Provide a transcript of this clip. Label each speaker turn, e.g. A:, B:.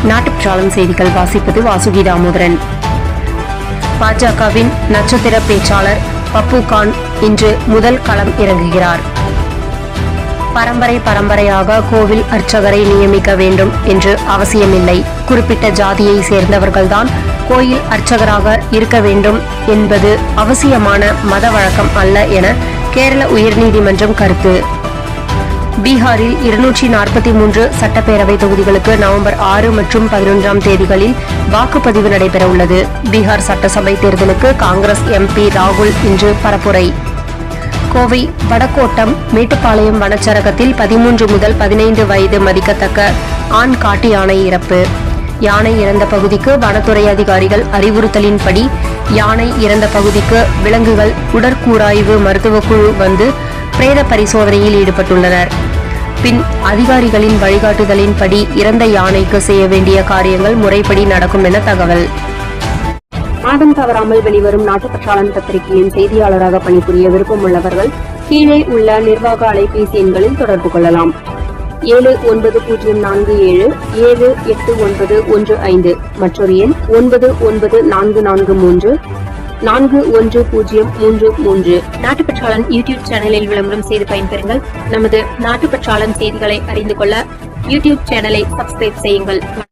A: நாட்டுப்பற்றாளன் செய்திகள் வாசிப்பது வாசுகி தாமோதரன். பாஜகவின் நட்சத்திர பேச்சாளர் பப்பு கான் இன்று முதல் களம் இறங்குகிறார். பரம்பரையாக கோவில் அர்ச்சகரை நியமிக்க வேண்டும் என்று அவசியமில்லை. குறிப்பிட்ட ஜாதியை சேர்ந்தவர்கள்தான் கோயில் அர்ச்சகராக இருக்க வேண்டும் என்பது அவசியமான மத வழக்கம் அல்ல என கேரள உயர்நீதிமன்றம் கருத்து. பீகாரில் 243 சட்டப்பேரவை தொகுதிகளுக்கு நவம்பர் 6 மற்றும் 11 தேதிகளில் வாக்குப்பதிவு நடைபெற உள்ளது. பீகார் சட்டசபை தேர்தலுக்கு காங்கிரஸ் MP ராகுல் இன்று பரப்புரை. கோவை வடக்கோட்டம் மேட்டுப்பாளையம் வனச்சரகத்தில் 13 முதல் 15 வயது மதிக்கத்தக்க ஆண் காட்டு யானை இறப்பு. யானை இறந்த பகுதிக்கு வனத்துறை அதிகாரிகள் அறிவுறுத்தலின்படி யானை இறந்த பகுதிக்கு விலங்குகள் உடற்கூராய்வு மருத்துவக் குழு வந்து பிரேத பரிசோதனையில் ஈடுபட்டுள்ளனர். பின் அதிகாரிகளின் வழிகாட்டுதலின்படி இறந்த யானைக்கு செய்ய வேண்டிய காரியங்கள் முறைப்படி நடக்கும் என தகவல். மாதம் தவறாமல் வெளிவரும் நாட்டுப்பற்றாளன் பத்திரிகையின் செய்தியாளராக பணிபுரிய விருப்பம் உள்ளவர்கள் கீழே உள்ள நிர்வாக அலைபேசி எண்களில் தொடர்பு கொள்ளலாம். 7947789115 மற்றொரு எண் 9944341033. நாட்டுப்பற்றாளன் யூடியூப் சேனலில் விளம்பரம் செய்து பயன்பெறுங்கள். நமது நாட்டுப்பற்றாளன் செய்திகளை அறிந்து கொள்ள யூடியூப் சேனலை சப்ஸ்கிரைப் செய்யுங்கள்.